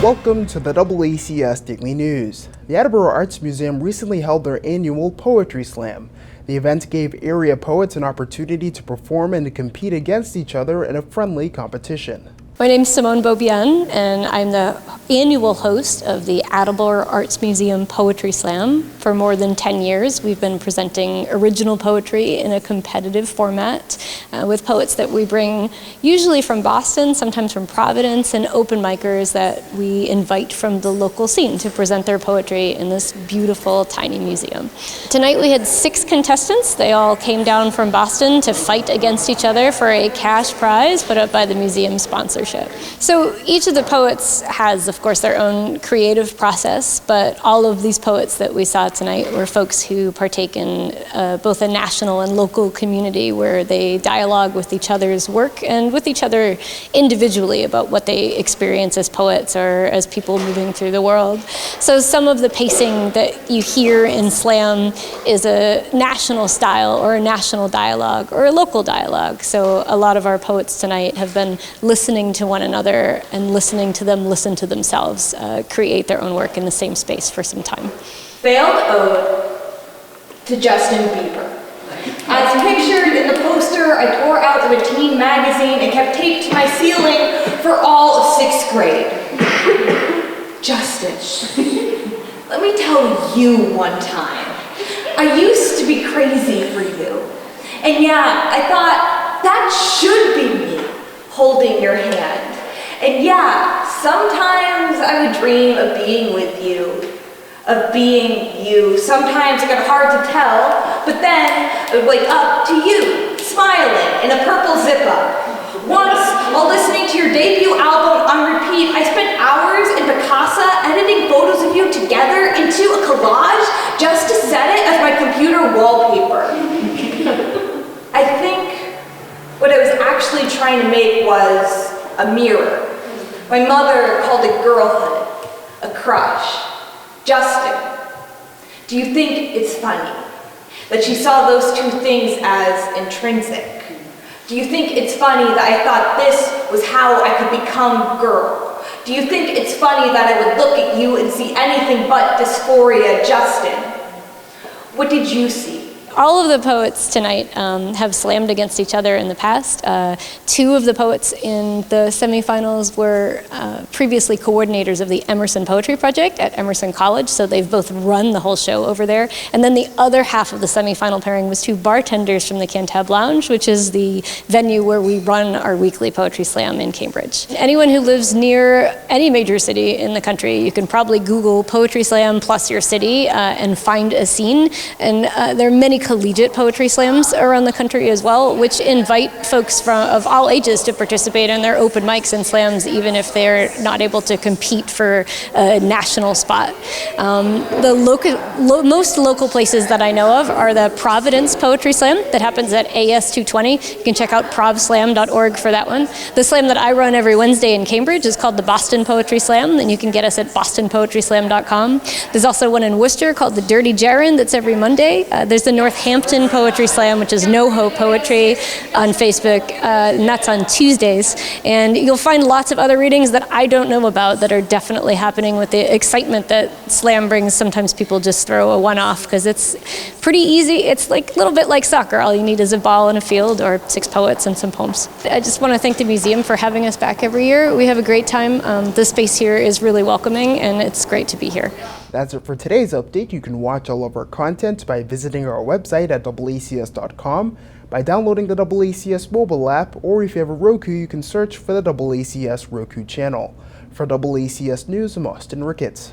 Welcome to the DoubleACS Daily News. The Attleboro Arts Museum recently held their annual Poetry Slam. The event gave area poets an opportunity to perform and to compete against each other in a friendly competition. My name's Simone Beaubien, and I'm the annual host of the Attleboro Arts Museum Poetry Slam. For more than 10 years, we've been presenting original poetry in a competitive format with poets that we bring usually from Boston, sometimes from Providence, and open micers that we invite from the local scene to present their poetry in this beautiful, tiny museum. Tonight we had 6 contestants. They all came down from Boston to fight against each other for a cash prize put up by the museum sponsorship. So each of the poets has, of course, their own creative process, but all of these poets that we saw tonight were folks who partake in both a national and local community where they dialogue with each other's work and with each other individually about what they experience as poets or as people moving through the world. So some of the pacing that you hear in slam is a national style or a national dialogue or a local dialogue. So a lot of our poets tonight have been listening to one another and listening to them listen to themselves create their own work in the same space for some time. Failed ode to Justin Bieber. As pictured in the poster I tore out of a teen magazine and kept taped to my ceiling for all of 6th grade. Justin, let me tell you one time, I used to be crazy for you. And yeah, I thought that should be me holding your hand. And yeah, sometimes I would dream of being with you, of being you. Sometimes it got hard to tell, but then I would wake up to you, smiling in a purple zip-up. Once, while listening to your debut album on repeat, I spent hours in Picasa editing photos of you together into a collage just to set it as my computer wallpaper. I think what I was actually trying to make was a mirror. My mother called it girlhood, a crush. Justin, do you think it's funny that she saw those two things as intrinsic? Do you think it's funny that I thought this was how I could become girl? Do you think it's funny that I would look at you and see anything but dysphoria, Justin? What did you see? All of the poets tonight have slammed against each other in the past. 2 of the poets in the semifinals were previously coordinators of the Emerson Poetry Project at Emerson College, so they've both run the whole show over there. And then the other half of the semifinal pairing was 2 bartenders from the Cantab Lounge, which is the venue where we run our weekly Poetry Slam in Cambridge. Anyone who lives near any major city in the country, you can probably Google Poetry Slam plus your city and find a scene. And there are many collegiate poetry slams around the country as well, which invite folks of all ages to participate in their open mics and slams, even if they're not able to compete for a national spot. The most local places that I know of are the Providence Poetry Slam that happens at AS 220. You can check out provslam.org for that one. The slam that I run every Wednesday in Cambridge is called the Boston Poetry Slam, and you can get us at bostonpoetryslam.com. There's also one in Worcester called the Dirty Jaron that's every Monday. There's the Northampton Poetry Slam, which is NoHo Poetry on Facebook, and that's on Tuesdays. And you'll find lots of other readings that I don't know about that are definitely happening with the excitement that slam brings. Sometimes people just throw a one-off because it's pretty easy. It's like a little bit like soccer. All you need is a ball and a field or 6 poets and some poems. I just want to thank the museum for having us back every year. We have a great time. The space here is really welcoming, and it's great to be here. That's it for today's update. You can watch all of our content by visiting our website at DoubleACS.com, by downloading the DoubleACS mobile app, or if you have a Roku, you can search for the DoubleACS Roku channel. For DoubleACS News, I'm Austin Ricketts.